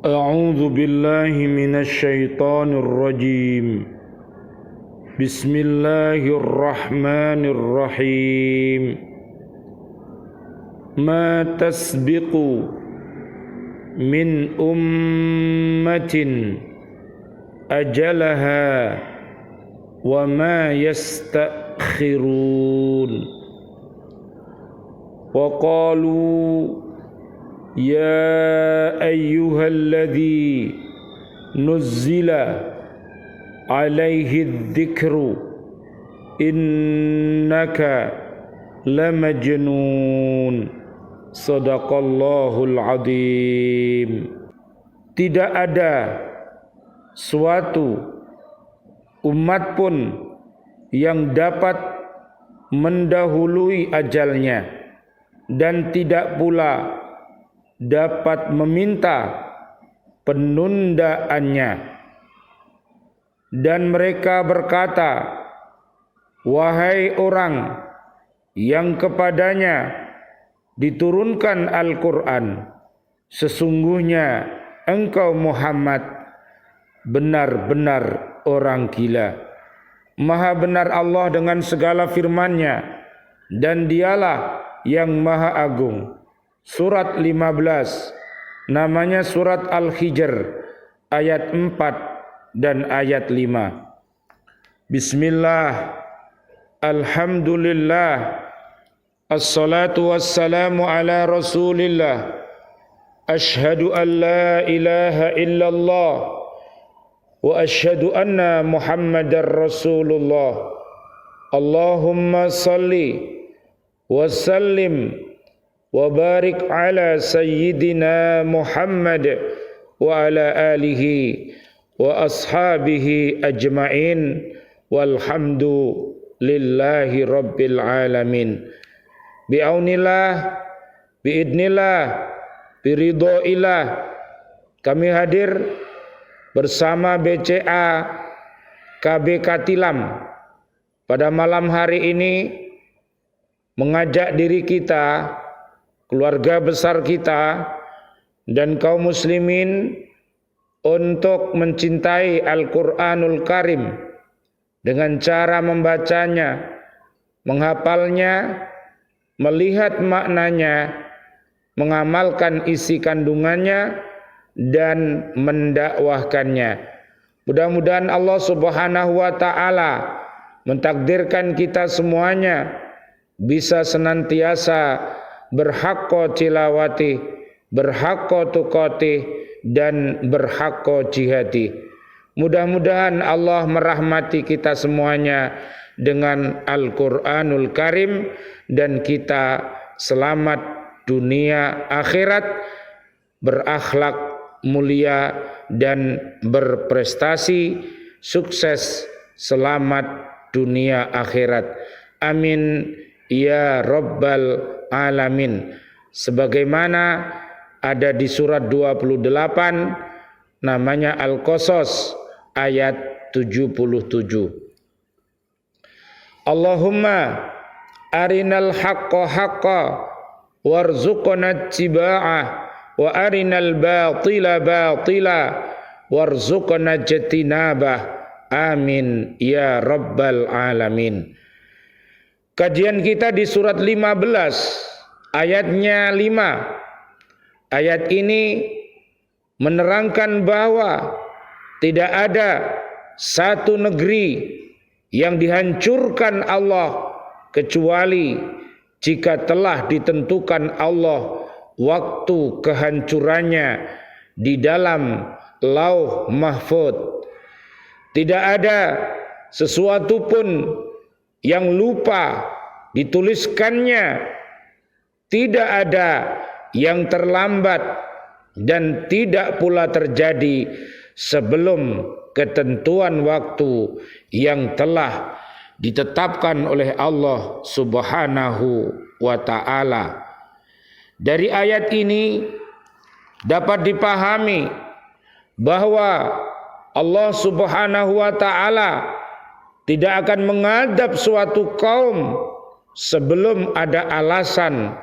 أعوذ بالله من الشيطان الرجيم بسم الله الرحمن الرحيم ما تسبق من أمة أجلها وما يستأخرون وقالوا يا أيها الذي نزل عليه الذكر إنك لمجنون Sadaqallahul Azim. Tidak ada suatu umat pun yang dapat mendahului ajalnya dan tidak pula dapat meminta penundaannya. Dan mereka berkata, wahai orang yang kepadanya diturunkan Al-Quran, sesungguhnya engkau Muhammad benar-benar orang gila. Maha benar Allah dengan segala firman-Nya, dan Dialah yang Maha Agung. Surat 15, namanya Surat Al-Hijr, ayat 4 dan ayat 5. Bismillah, alhamdulillah, assalatu wassalamu ala rasulillah, ashhadu an la ilaha illallah wa ashhadu anna muhammadar rasulullah. Allahumma salli wa sallim wa barik ala sayyidina Muhammad wa ala alihi wa ashabihi ajma'in walhamdu lillahi rabbil alamin. Bi'aunillah, biidnillah, biridhoillah, kami hadir bersama BCA KB Katilam pada malam hari ini mengajak diri kita, keluarga besar kita, dan kaum muslimin untuk mencintai Al-Quranul Karim dengan cara membacanya, menghafalnya, melihat maknanya, mengamalkan isi kandungannya, dan mendakwahkannya. Mudah-mudahan Allah Subhanahu wa Ta'ala mentakdirkan kita semuanya bisa senantiasa berhaqqa tilawati, berhaqqa tuqati, dan berhaqqa jihadi. Mudah-mudahan Allah merahmati kita semuanya dengan Al-Quranul Karim, dan kita selamat dunia akhirat, berakhlak mulia dan berprestasi, sukses selamat dunia akhirat. Amin ya rabbal alamin. Sebagaimana ada di surat 28, namanya Al-Qasas ayat 77. Allahumma arinal haqqa haqqa warzuqna ittiba'ah wa arinal batila batila warzuqna ijtinabah. Amin ya rabbal alamin. Kajian kita di surat 15 ayatnya 5. Ayat ini menerangkan bahwa tidak ada satu negeri yang dihancurkan Allah kecuali jika telah ditentukan Allah waktu kehancurannya di dalam Lauh Mahfuz. Tidak ada sesuatu pun yang lupa dituliskannya, tidak ada yang terlambat, dan tidak pula terjadi sebelum ketentuan waktu yang telah ditetapkan oleh Allah Subhanahu wa Ta'ala. Dari ayat ini dapat dipahami bahwa Allah Subhanahu wa Ta'ala tidak akan mengadab suatu kaum sebelum ada alasan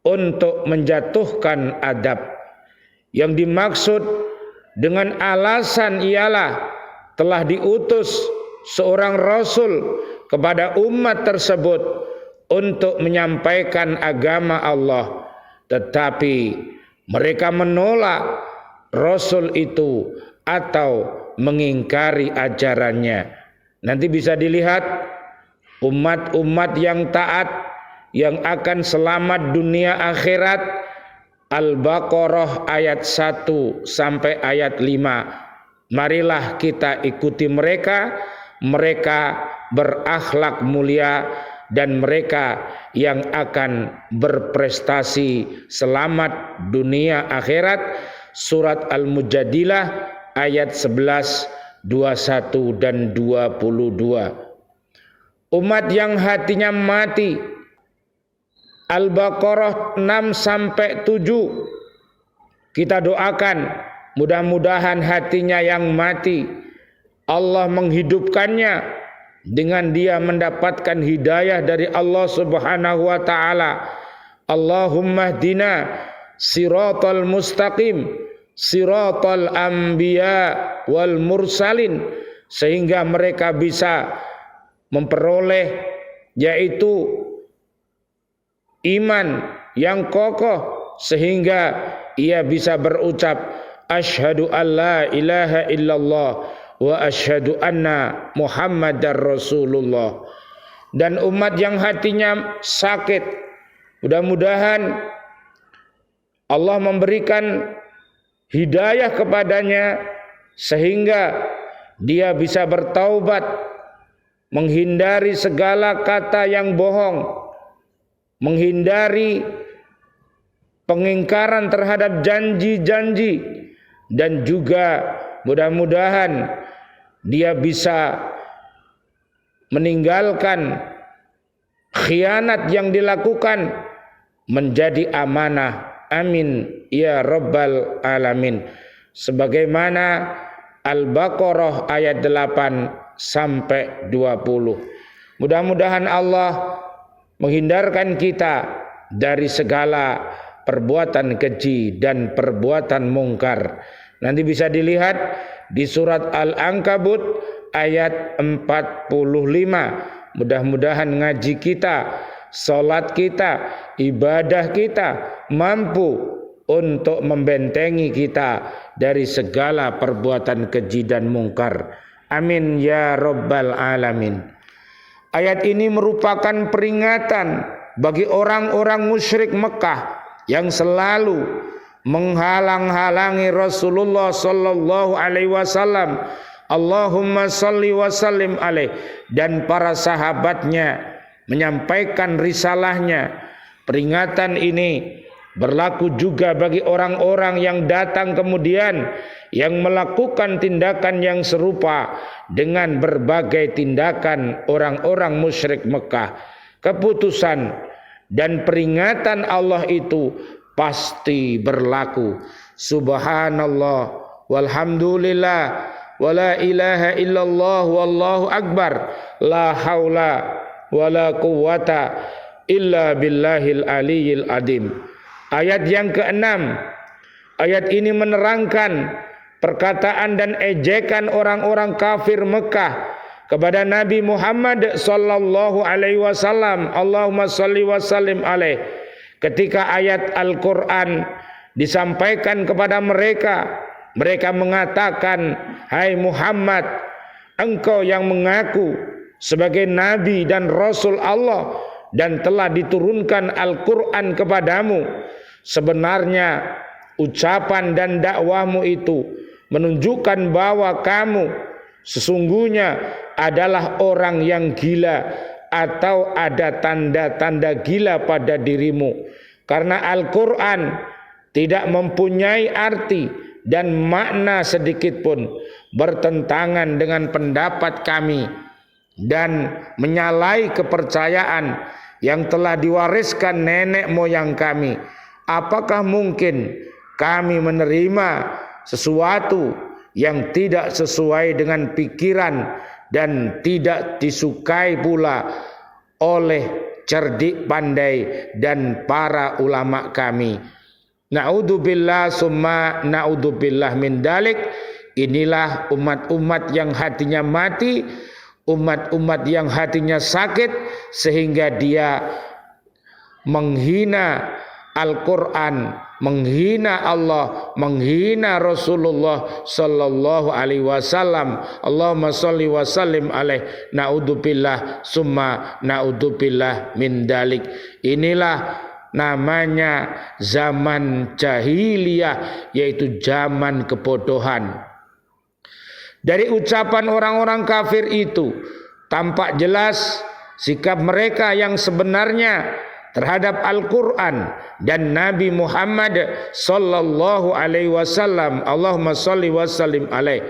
untuk menjatuhkan adab. Yang dimaksud dengan alasan ialah telah diutus seorang rasul kepada umat tersebut untuk menyampaikan agama Allah, tetapi mereka menolak rasul itu atau mengingkari ajarannya. Nanti bisa dilihat umat-umat yang taat yang akan selamat dunia akhirat. Al-Baqarah ayat 1 sampai ayat 5. Marilah kita ikuti mereka. Mereka berakhlak mulia dan mereka yang akan berprestasi selamat dunia akhirat. Surat Al-Mujadilah ayat 11, 21 dan 22. Umat yang hatinya mati, Al-Baqarah 6 sampai 7. Kita doakan mudah-mudahan hatinya yang mati Allah menghidupkannya dengan dia mendapatkan hidayah dari Allah Subhanahu wa taala. Allahumma hdina siratal mustaqim siratal anbiya wal mursalin, sehingga mereka bisa memperoleh yaitu iman yang kokoh, sehingga ia bisa berucap asyhadu alla ilaha illallah wa asyhadu anna muhammadar rasulullah. Dan umat yang hatinya sakit, mudah-mudahan Allah memberikan hidayah kepadanya sehingga dia bisa bertaubat, menghindari segala kata yang bohong, menghindari pengingkaran terhadap janji-janji, dan juga mudah-mudahan dia bisa meninggalkan khianat yang dilakukan menjadi amanah. Amin ya rabbal alamin. Sebagaimana Al-Baqarah ayat 8 sampai 20. Mudah-mudahan Allah menghindarkan kita dari segala perbuatan keji dan perbuatan mungkar. Nanti bisa dilihat di surat Al-Ankabut ayat 45. Mudah-mudahan ngaji kita, salat kita, ibadah kita mampu untuk membentengi kita dari segala perbuatan keji dan mungkar. Amin ya rabbal alamin. Ayat ini merupakan peringatan bagi orang-orang musyrik Mekah yang selalu menghalang-halangi Rasulullah sallallahu alaihi wasallam. Allahumma salli wa sallim alaih, dan para sahabatnya menyampaikan risalahnya. Peringatan ini berlaku juga bagi orang-orang yang datang kemudian yang melakukan tindakan yang serupa dengan berbagai tindakan orang-orang musyrik Mekah. Keputusan dan peringatan Allah itu pasti berlaku. Subhanallah walhamdulillah wala ilaha illallah wallahu akbar la haula wala quwata illa billahil aliyil adim. Ayat yang ke-6. Ayat ini menerangkan perkataan dan ejekan orang-orang kafir Mekah kepada Nabi Muhammad sallallahu alaihi wasallam. Allahumma salli wa sallim alaih. Ketika ayat Al-Quran disampaikan kepada mereka, mereka mengatakan, hai Muhammad, engkau yang mengaku sebagai Nabi dan Rasul Allah dan telah diturunkan Al-Quran kepadamu. Sebenarnya ucapan dan dakwahmu itu menunjukkan bahwa kamu sesungguhnya adalah orang yang gila atau ada tanda-tanda gila pada dirimu. Karena Al-Quran tidak mempunyai arti dan makna sedikit pun bertentangan dengan pendapat kami dan menyalahi kepercayaan yang telah diwariskan nenek moyang kami. Apakah mungkin kami menerima sesuatu yang tidak sesuai dengan pikiran dan tidak disukai pula oleh cerdik pandai dan para ulama kami? Na'udzubillah summa na'udzubillah min dalik. Inilah umat-umat yang hatinya mati, umat-umat yang hatinya sakit sehingga dia menghina Al-Quran, menghina Allah, menghina Rasulullah sallallahu alaihi wasallam. Allahumma shalli wa sallim alaih. Na'udzubillah summa na'udzubillah min dalik. Inilah namanya zaman jahiliyah, yaitu zaman kebodohan. Dari ucapan orang-orang kafir itu tampak jelas sikap mereka yang sebenarnya terhadap Al-Quran dan Nabi Muhammad sallallahu alaihi wasallam. Allahumma shalli wa sallim alaih.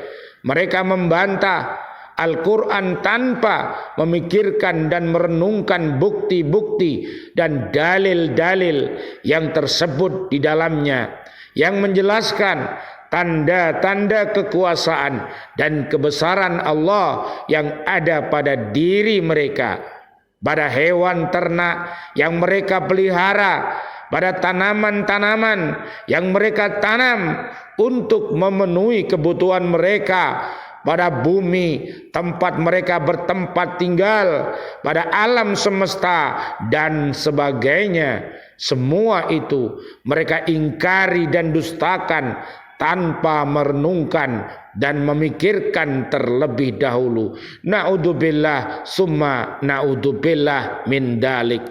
Mereka membantah Al-Quran tanpa memikirkan dan merenungkan bukti-bukti dan dalil-dalil yang tersebut di dalamnya, yang menjelaskan tanda-tanda kekuasaan dan kebesaran Allah yang ada pada diri mereka, pada hewan ternak yang mereka pelihara, pada tanaman-tanaman yang mereka tanam untuk memenuhi kebutuhan mereka, pada bumi tempat mereka bertempat tinggal, pada alam semesta dan sebagainya. Semua itu mereka ingkari dan dustakan tanpa merenungkan dan memikirkan terlebih dahulu. Na'udzubillah summa na'udzubillah min dalik.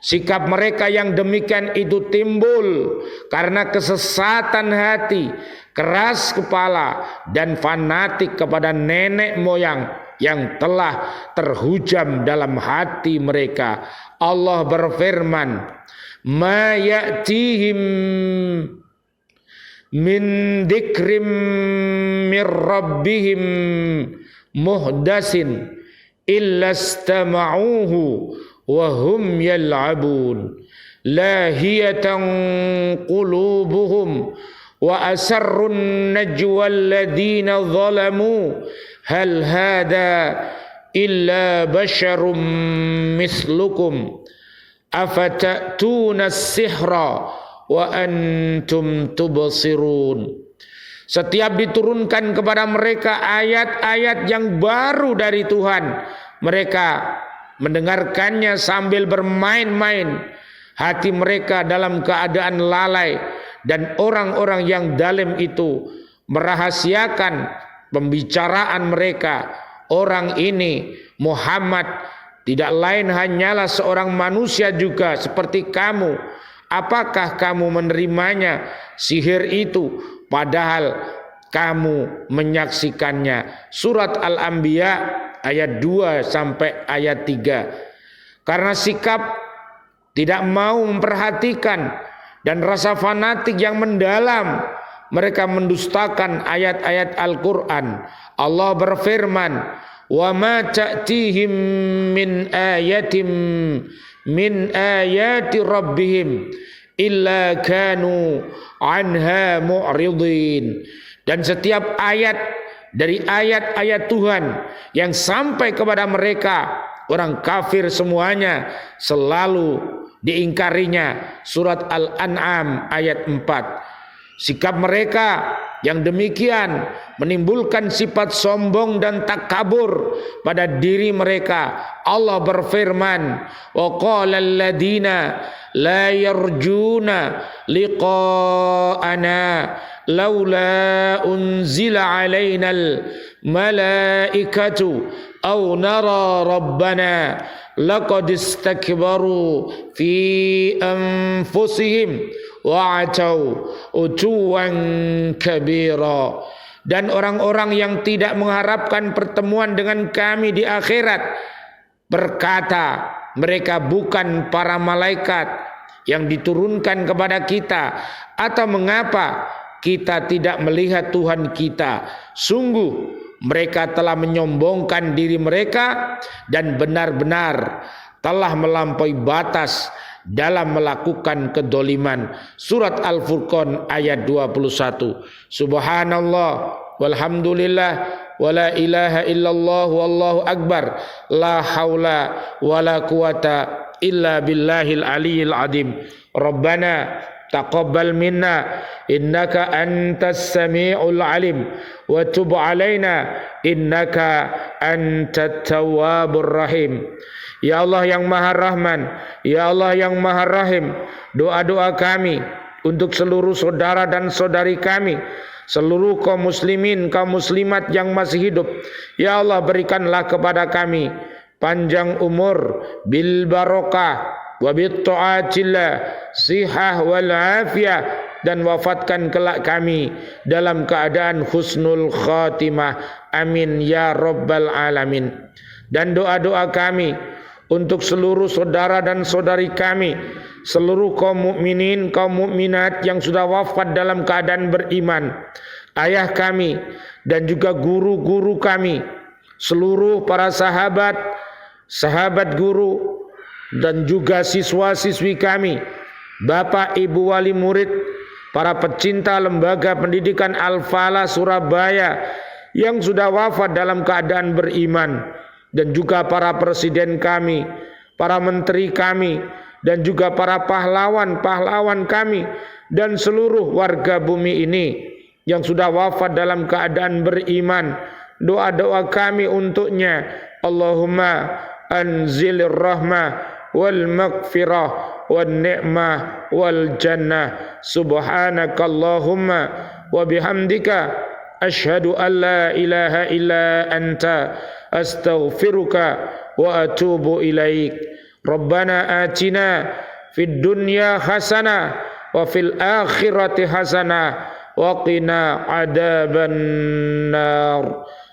Sikap mereka yang demikian itu timbul karena kesesatan hati, keras kepala, dan fanatik kepada nenek moyang yang telah terhujam dalam hati mereka. Allah berfirman, "Ma ya'tihim min dzikrim mir rabbihim muhdasin illa istama'uhu wa hum yal'abun lahiyatan qulubuhum wa asarrun najwa alladhina zalamu hal hada illa basharum mislukum afata'tuna as-sihra wa antum tubsirun." Setiap diturunkan kepada mereka ayat-ayat yang baru dari Tuhan, mereka mendengarkannya sambil bermain-main. Hati mereka dalam keadaan lalai, dan orang-orang yang zalim itu merahasiakan pembicaraan mereka. Orang ini Muhammad tidak lain hanyalah seorang manusia juga seperti kamu. Apakah kamu menerimanya sihir itu padahal kamu menyaksikannya? Surat Al-Anbiya ayat 2 sampai ayat 3. Karena sikap tidak mau memperhatikan dan rasa fanatik yang mendalam, mereka mendustakan ayat-ayat Al-Quran. Allah berfirman, "Wa ma ta'tihim min ayatim min ayati rabbihim illa kanu anha mu'ridin." Dan setiap ayat dari ayat-ayat Tuhan yang sampai kepada mereka, orang kafir semuanya selalu diingkarinya. Surat Al-An'am ayat 4. Sikap mereka yang demikian menimbulkan sifat sombong dan takabur pada diri mereka. Allah berfirman, "Wa qala alladziina la yarjuna liqa'ana laula unzila 'alainal malaikatu aw nara rabbana laqad istakbaru fi anfusihim wa'atau utuwan kabira." Dan orang-orang yang tidak mengharapkan pertemuan dengan kami di akhirat berkata, mereka bukan para malaikat yang diturunkan kepada kita, atau mengapa kita tidak melihat Tuhan kita. Sungguh mereka telah menyombongkan diri mereka dan benar-benar telah melampaui batas dalam melakukan kedoliman. Surat Al-Furqan ayat 21. Subhanallah walhamdulillah wala ilaha illallah wallahu akbar la haula wala quwata illa billahil aliyil adim. Rabbana taqabbal minna innaka antas samiul alim wa tub alaina innaka antat tawwabur rahim. Ya Allah yang Maha Rahman, Ya Allah yang Maha Rahim, doa-doa kami untuk seluruh saudara dan saudari kami, seluruh kaum muslimin, kaum muslimat yang masih hidup, ya Allah berikanlah kepada kami panjang umur bil barokah wa bit taatillah, sihah wal afiyah, dan wafatkan kelak kami dalam keadaan husnul khatimah. Amin ya rabbal alamin. Dan doa-doa kami untuk seluruh saudara dan saudari kami, seluruh kaum mukminin, kaum mukminat yang sudah wafat dalam keadaan beriman, ayah kami dan juga guru-guru kami, seluruh para sahabat, sahabat guru, dan juga siswa-siswi kami, bapak ibu wali murid, para pecinta lembaga pendidikan Al-Falah Surabaya yang sudah wafat dalam keadaan beriman, dan juga para presiden kami, para menteri kami, dan juga para pahlawan-pahlawan kami, dan seluruh warga bumi ini yang sudah wafat dalam keadaan beriman. Doa-doa kami untuknya, Allahumma anzilir rahmah wal maghfirah wan ni'mah wal jannah. Subhanakallahumma wa bihamdika asyhadu an la ilaha illa anta astaghfiruka wa atubu ilaik. Rabbana atina fid dunya hasanah wa fil akhirati hasanah wa qina adzabannar.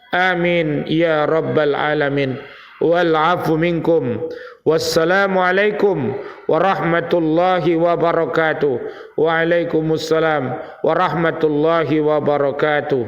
Amin ya rabbal alamin. Wal afu minkum. Wassalamu alaikum warahmatullahi wabarakatuh. Waalaikumsalam warahmatullahi wabarakatuh.